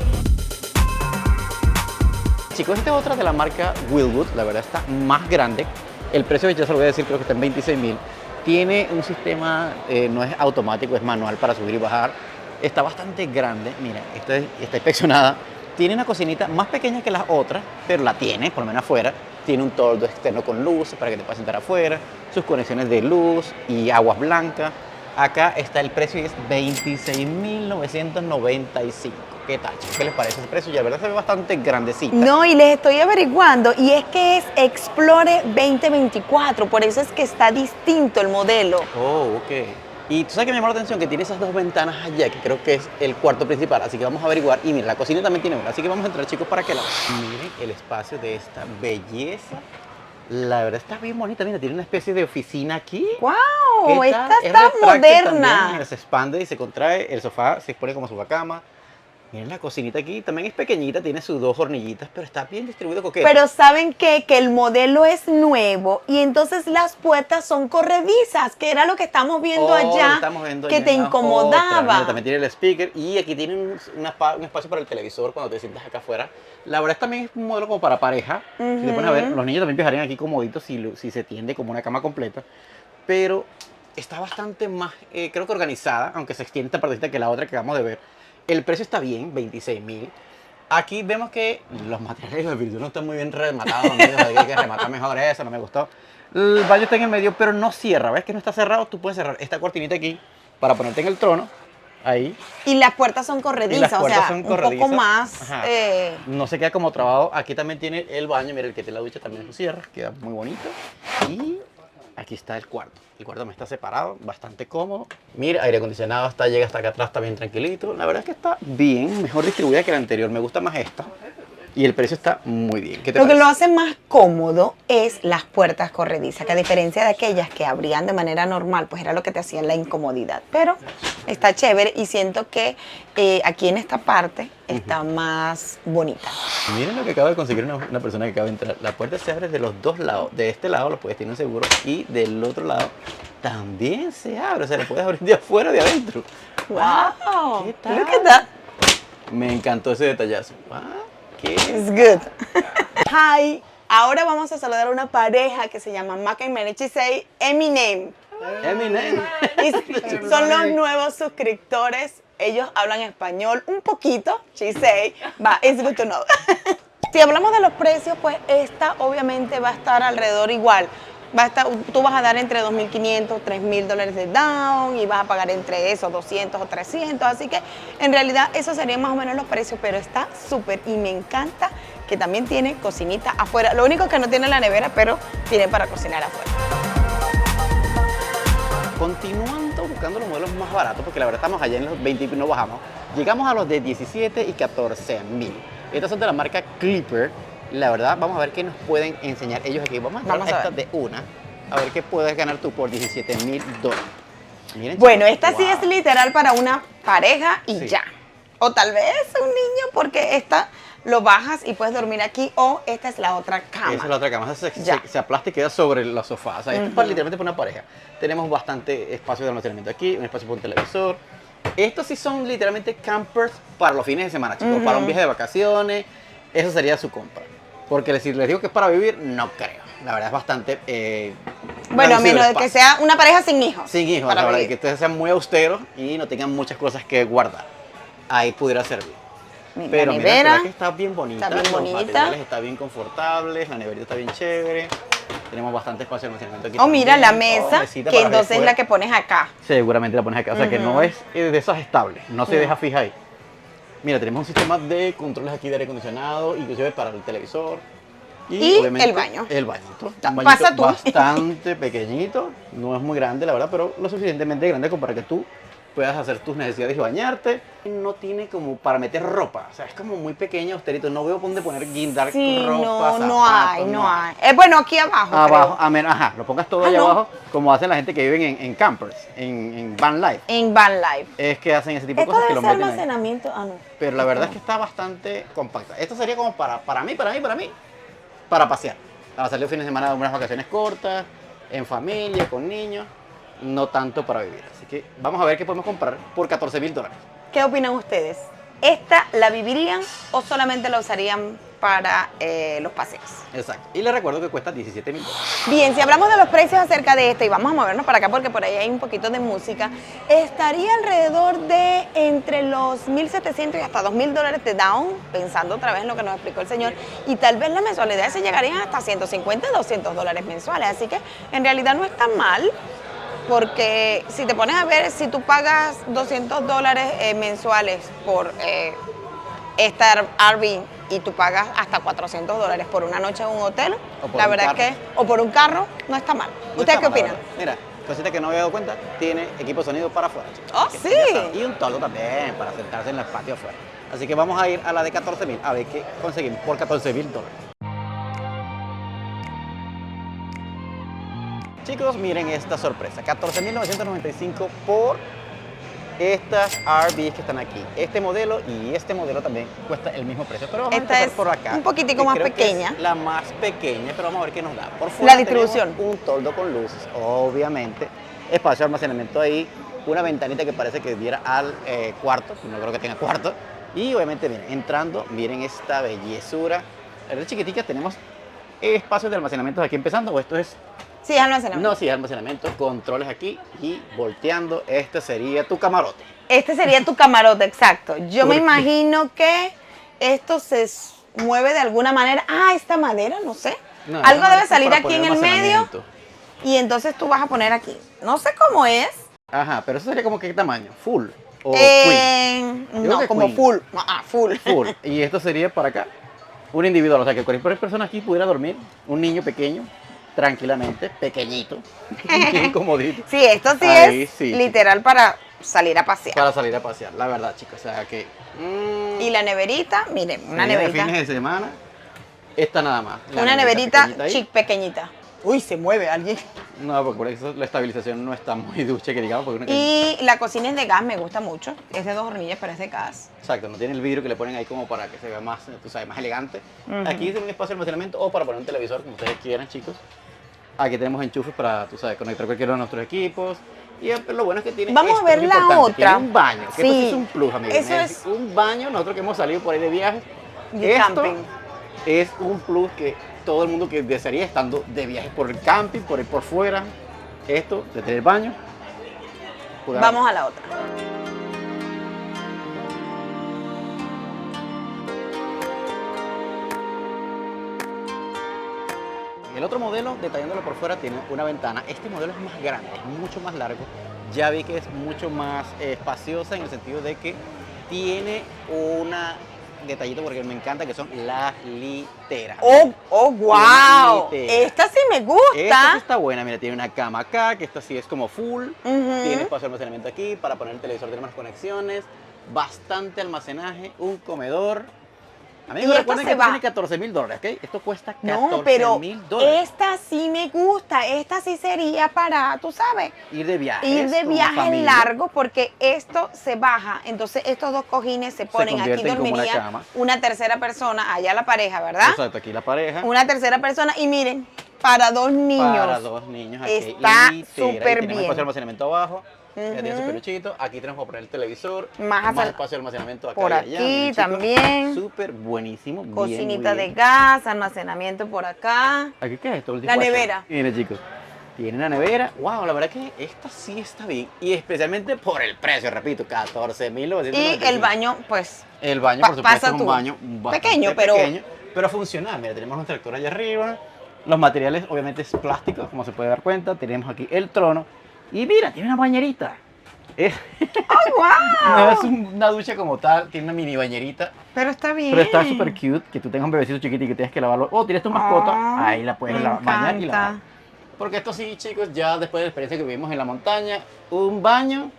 Chicos, esta es otra de la marca Willgood, la verdad está más grande. El precio, ya se lo voy a decir, creo que está en 26,000. Tiene un sistema, no es automático, es manual para subir y bajar. Está bastante grande, mira, está inspeccionada. Tiene una cocinita más pequeña que las otras, pero la tiene, por lo menos afuera. Tiene un toldo externo con luces para que te puedas sentar afuera, sus conexiones de luz y aguas blancas. Acá está el precio y es 26,995. ¿Qué tal? ¿Qué les parece ese precio? Ya, la verdad se ve bastante grandecita. No, y les estoy averiguando, y es que es Explore 2024, por eso es que está distinto el modelo. Oh, ok. Y tú sabes que me llamó la atención que tiene esas 2 ventanas allá, que creo que es el cuarto principal, así que vamos a averiguar. Y mira, la cocina también tiene una, así que vamos a entrar, chicos, para que la miren el espacio de esta belleza. La verdad está bien bonita, mira, tiene una especie de oficina aquí. ¡Wow! ¿Qué tal? Esta Es está retráctil también, moderna. mira, se expande y se contrae, el sofá se pone como sofá cama. Miren la cocinita aquí, también es pequeñita, tiene sus 2 hornillitas, pero está bien distribuido coqueto. Pero ¿saben qué? Que el modelo es nuevo y entonces las puertas son corredizas, que era lo que estamos viendo allá, estamos viendo que allá te en la incomodaba. otra. Mira, también tiene el speaker y aquí tiene un espacio para el televisor cuando te sientas acá afuera. La verdad también es un modelo como para pareja. Si te pones a ver, los niños también viajarían aquí comoditos si se tiende como una cama completa. Pero está bastante más, creo que organizada, aunque se extiende esta partecita que la otra que acabamos de ver. El precio está bien, 26,000. Aquí vemos que los materiales del vidrio no están muy bien rematados. Hay que rematar mejor eso, no me gustó. El baño está en el medio, pero no cierra. ¿Ves que no está cerrado? Tú puedes cerrar esta cortinita aquí para ponerte en el trono. Ahí. Y las puertas son corredizas, o sea, un poco más. Ajá. No se queda como trabado. Aquí también tiene el baño. Mira, el que tiene la ducha también se cierra. Queda muy bonito. Y aquí está el cuarto. El cuarto me está separado, bastante cómodo. Mira, aire acondicionado llega hasta acá atrás, está bien tranquilito. La verdad es que está bien, mejor distribuida que la anterior. Me gusta más esta. Y el precio está muy bien. ¿Qué te Lo que parece? lo hace más cómodo es las puertas corredizas, que a diferencia de aquellas que abrían de manera normal, pues era lo que te hacía la incomodidad. Pero está chévere y siento que aquí en esta parte está más bonita. Miren lo que acaba de conseguir una persona que acaba de entrar. La puerta se abre de los dos lados. De este lado lo puedes tener seguro y del otro lado también se abre. O sea, lo puedes abrir de afuera o de adentro. ¡Wow! ¿Qué tal? Look at that. Me encantó ese detallazo. ¿Qué? It's good. Hi. Ahora vamos a saludar a una pareja que se llama Mac and Mary Chisei Eminem. Eminem. Y son los nuevos suscriptores. Ellos hablan español un poquito. Chisei. It's good to know. Si hablamos de los precios, pues esta obviamente va a estar alrededor igual. Tú vas a dar entre $2.500, $3.000 de down y vas a pagar entre esos 200 o 300. Así que en realidad esos serían más o menos los precios, pero está súper y me encanta que también tiene cocinita afuera. Lo único que no tiene la nevera, pero tiene para cocinar afuera. Continuando buscando los modelos más baratos, porque la verdad estamos allá en los 20 y no bajamos. Llegamos a los de 17 y 14 mil. Estas son de la marca Clipper. La verdad, vamos a ver qué nos pueden enseñar ellos aquí. Vamos a entrar a esta de una, a ver qué puedes ganar tú por $17.000. Miren, Bueno, chicos, esta sí wow. es literal para una pareja y Sí. ya. O tal vez un niño, porque esta lo bajas y puedes dormir aquí, o esta es la otra cama. Esa es la otra cama, Ya. se aplasta y queda sobre la sofá. O sea, esto es literalmente para una pareja. Tenemos bastante espacio de almacenamiento aquí, un espacio para un televisor. Estos sí son literalmente campers para los fines de semana, chicos, para un viaje de vacaciones. Eso sería su compra. Porque si les digo que es para vivir, no creo. La verdad es bastante... Bueno, a reducido menos el de que espacio. sea una pareja sin hijos. Sin hijos, para la verdad, vivir. que ustedes sean muy austeros y no tengan muchas cosas que guardar. Ahí pudiera servir. Mira, Pero la mira, la nevera verdad que está bien bonita. está bien los bonita. materiales están bien confortables, la neverita está bien chévere. Tenemos bastante espacio de almacenamiento aquí. O mira la también. mesa, Mesita que para entonces es afuera. la que pones acá. Seguramente la pones acá, o sea que no es de esas estables, no se deja fija ahí. Mira, tenemos un sistema de controles aquí de aire acondicionado, inclusive para el televisor. Y obviamente el baño. El bañito. Un Pasa bañito tú. bastante pequeñito, no es muy grande la verdad, pero lo suficientemente grande como para que tú puedas hacer tus necesidades y bañarte. No tiene como para meter ropa, o sea, es como muy pequeño, austerito, no veo dónde poner guindar Sí, ropa, no hay, zapatos, no hay. Bueno, aquí abajo. Abajo, creo. ajá, lo pongas todo Ah, ahí no. abajo, como hacen la gente que viven en campers, en van life. En Van Life. Es que hacen ese tipo de Esto cosas que debe lo ser meten ahí. almacenamiento. Ah, no. Pero la verdad es que está bastante compacta. Esto sería como para mí, para pasear. Para salir los fines de semana de unas vacaciones cortas, en familia, con niños, no tanto para vivir. Así que vamos a ver qué podemos comprar por $14.000. ¿Qué opinan ustedes? ¿Esta la vivirían o solamente la usarían para los paseos? Exacto. Y les recuerdo que cuesta $17.000. Bien, si hablamos de los precios acerca de esto, y vamos a movernos para acá porque por ahí hay un poquito de música, estaría alrededor de entre los $1.700 y hasta $2.000 de down, pensando otra vez en lo que nos explicó el señor, y tal vez las mensualidades se llegarían hasta $150 y $200 mensuales, así que en realidad no está mal, porque si te pones a ver, si tú pagas $200 mensuales por esta RV y tú pagas hasta $400 por una noche en un hotel, O por la un verdad carro. es que, o por un carro, no está mal. No ¿Ustedes está qué mal, la opinan? verdad. Mira, cosita que no había dado cuenta, tiene equipo de sonido para afuera, chicos. Oh, Así que sí. ya saben. Y un toldo también para sentarse en el patio afuera. Así que vamos a ir a la de $14.000 a ver qué conseguimos por $14.000. Chicos, miren esta sorpresa. $14.995 por estas RVs que están aquí. Este modelo y este modelo también cuesta el mismo precio. Pero vamos Esta a empezar es por acá. un poquitico que más creo que pequeña. es la más pequeña, pero vamos a ver qué nos da. Por fuera La distribución. tenemos un toldo con luces, obviamente. Espacio de almacenamiento ahí. Una ventanita que parece que diera al cuarto. No creo que tenga cuarto. Y obviamente, miren, entrando, miren esta bellezura. La verdad chiquitica, tenemos espacios de almacenamiento aquí empezando. O esto es... Sí, es almacenamiento. No, sí, es almacenamiento, controles aquí y volteando, este sería tu camarote. Este sería tu camarote, exacto. Yo me ¿Por qué? imagino que esto se mueve de alguna manera. Ah, esta madera, no sé. No, Algo esa debe es salir para aquí en poner el medio almacenamiento. y entonces tú vas a poner aquí. No sé cómo es. Ajá, pero eso sería como qué tamaño, full o queen. Yo creo No, que como queen. full. Ah, full. Full. Y esto sería para acá, un individual, o sea que cualquier persona aquí pudiera dormir, un niño pequeño, tranquilamente, pequeñito, bien comodito. Sí, esto sí Ahí, es sí. literal para salir a pasear. Para salir a pasear, la verdad, chicos. O sea que. Y la neverita, miren, una sería de neverita. fines de semana, esta nada más. La Una neverita pequeñita ahí. chic pequeñita. Uy, se mueve alguien. No, porque por eso la estabilización no está muy ducha, que digamos. Porque Y la cocina es de gas, me gusta mucho. Es de 2 hornillas, pero es de gas. Exacto, no tiene el vidrio que le ponen ahí como para que se vea más, tú sabes, más elegante. Aquí es un espacio de almacenamiento o para poner un televisor, como ustedes quieran, chicos. Aquí tenemos enchufes para, tú sabes, conectar cualquiera de nuestros equipos. Y lo bueno es que tiene Vamos a esto, ver es la importante, otra. tiene un baño, que Sí. esto sí es un plus, amigos. Eso es- un baño, nosotros que hemos salido por ahí de viaje. De Esto camping. es un plus que todo el mundo que desearía estando de viaje por el camping, por ir por fuera. Esto, de tener baño. Vamos a la otra. El otro modelo, detallándolo por fuera, tiene una ventana. Este modelo es más grande, es mucho más largo. Ya vi que es mucho más espaciosa en el sentido de que tiene una detallito porque me encanta que son las literas. Oh, wow. Litera. Esta sí me gusta. Esta sí está buena, mira, tiene una cama acá, que esta sí es como full. Ujú. Tiene espacio de almacenamiento aquí para poner el televisor, tiene más conexiones, bastante almacenaje, un comedor. Amigos, Y recuerden esto que se esto va. tiene $14,000, ¿ok? Esto cuesta No, pero $14,000. esta sí me gusta. Esta sí sería para, tú sabes, Ir de viaje. ir de viaje largo porque esto se baja. Entonces estos 2 cojines se ponen, aquí convierten como una dormiría cama. una tercera persona, allá la pareja, ¿verdad? Exacto, aquí la pareja. Una tercera persona y miren, para 2 niños. Para 2 niños. Aquí Está litera, súper y tenemos bien. espacio de almacenamiento abajo. Ya Ujú. tiene su peluchito. Aquí tenemos para poner el televisor. Más hacia- espacio de almacenamiento acá por y allá, aquí miren, chicos. también. Súper buenísimo. bien, Cocinita muy de bien. gas, almacenamiento por acá. ¿Aquí qué es esto? El La dishwasher. nevera. Miren, chicos. Tiene una nevera. Wow, la verdad que esta sí está bien. Y especialmente por el precio, repito, $14,995. Y el baño, pues, El baño, Pa- por supuesto, pasa es tú. un baño bastante Pequeño, pero- pero funcional. Mira, tenemos nuestra lectora allá arriba. Los materiales, obviamente, es plástico, como se puede dar cuenta. Tenemos aquí el trono. Y mira, tiene una bañerita. Es, ¡ay, wow! no es una ducha como tal, tiene una mini bañerita. Pero está bien. Pero está súper cute que tú tengas un bebecito chiquito y que tienes que lavarlo. O tienes tu mascota, Ah, ahí la puedes me bañar y encanta. lavar. Porque esto sí, chicos, ya después de la experiencia que vivimos en la montaña, un baño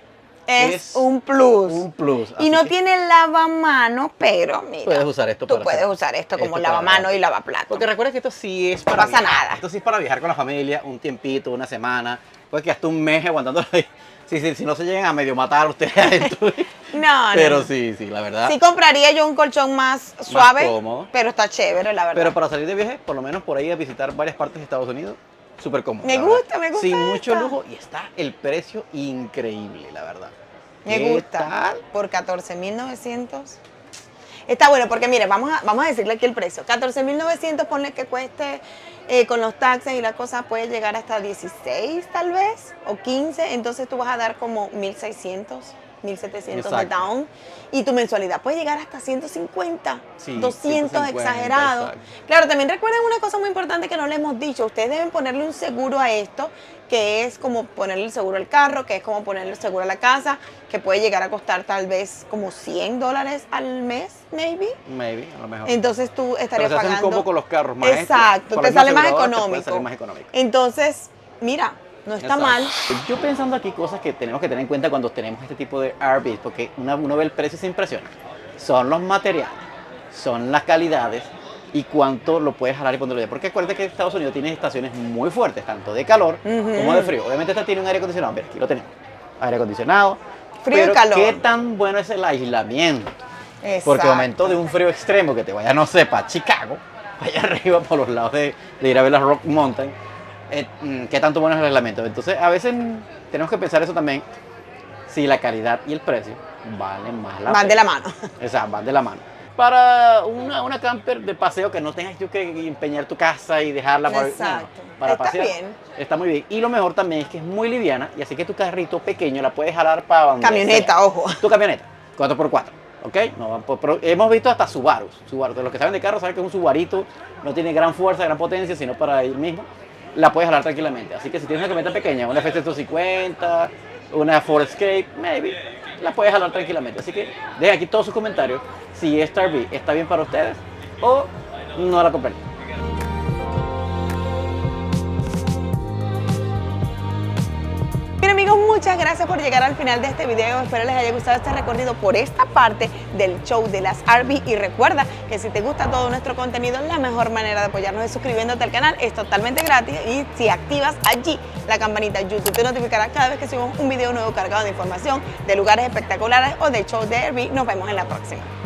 Es un plus. un plus. Y Así no que tiene lavamanos, pero mira. puedes usar esto Tú para puedes hacer- usar esto como esto para lavamanos lavar. y lavaplatos. Porque recuerda que esto sí es No para pasa viajar. nada. Esto sí es para viajar con la familia, un tiempito, una semana. Puede que hasta un mes aguantándolo ahí. Si no se llegan a medio matar ustedes adentro. No, no. Pero no. sí, la verdad. Sí compraría yo un colchón más suave, cómodo. pero está chévere, la verdad. Pero para salir de viaje, por lo menos por ahí a visitar varias partes de Estados Unidos, súper cómodo. Me la gusta, verdad. me gusta Sin mucho esta. lujo y está el precio increíble, la verdad. Me ¿Qué gusta. tal? Por 14,900. Está bueno, porque mire, vamos a decirle aquí el precio. 14,900, ponle que cueste con los taxes y la cosa puede llegar hasta 16 tal vez, o 15. Entonces tú vas a dar como 1,600, 1,700 de Exacto. down. Y tu mensualidad puede llegar hasta 150, Sí, 200 150, exagerado. exacto. Claro, también recuerden una cosa muy importante que no le hemos dicho. Ustedes deben ponerle un seguro a esto, que es como ponerle el seguro al carro, que es como ponerle el seguro a la casa, que puede llegar a costar tal vez como $100 al mes, maybe. Maybe, a lo mejor. Entonces tú estarías Pero se hace un pagando. combo con los carros más Exacto, con te la misma sale más aseguradora te puede económico. salir más económico. Entonces, mira, no está Exacto. mal. Yo pensando aquí cosas que tenemos que tener en cuenta cuando tenemos este tipo de RVs, porque uno ve el precio y se impresiona. Son los materiales, son las calidades y cuánto lo puedes jalar y ponerlo allá. Porque acuérdate que Estados Unidos tiene estaciones muy fuertes, tanto de calor como de frío. Obviamente esta tiene un aire acondicionado, mira, aquí lo tenemos. Aire acondicionado. Frío y pero calor. ¿qué tan bueno es el aislamiento? Exacto. Porque momento de un frío extremo que te vaya, no sé, para Chicago, allá arriba por los lados de ir a ver las Rock Mountain, ¿qué tanto bueno es el aislamiento? Entonces, a veces tenemos que pensar eso también, si la calidad y el precio valen más la Van de pena. la mano. Exacto, van de la mano. Para una camper de paseo que no tengas tú que empeñar tu casa y dejarla Exacto. para Está pasear. bien. Está muy bien. Y lo mejor también es que es muy liviana y así que tu carrito pequeño la puedes jalar para donde Camioneta, sea. ojo. Tu camioneta, 4x4. ¿Ok? No, pero hemos visto hasta Subarus. Subaru, de los que saben de carro saben que es un Subarito, no tiene gran fuerza, gran potencia, sino para ir mismo. La puedes jalar tranquilamente. Así que si tienes una camioneta pequeña, una F-150, una Ford Escape, maybe, la puedes jalar tranquilamente. Así que dejen aquí todos sus comentarios si esta RV está bien para ustedes o no la comprarían. muchas gracias por llegar al final de este video. Espero les haya gustado este recorrido por esta parte del show de las RV. Y recuerda que si te gusta todo nuestro contenido, la mejor manera de apoyarnos es suscribiéndote al canal. Es totalmente gratis y si activas allí la campanita, YouTube te notificará cada vez que subamos un video nuevo cargado de información, de lugares espectaculares o de shows de RV. Nos vemos en la próxima.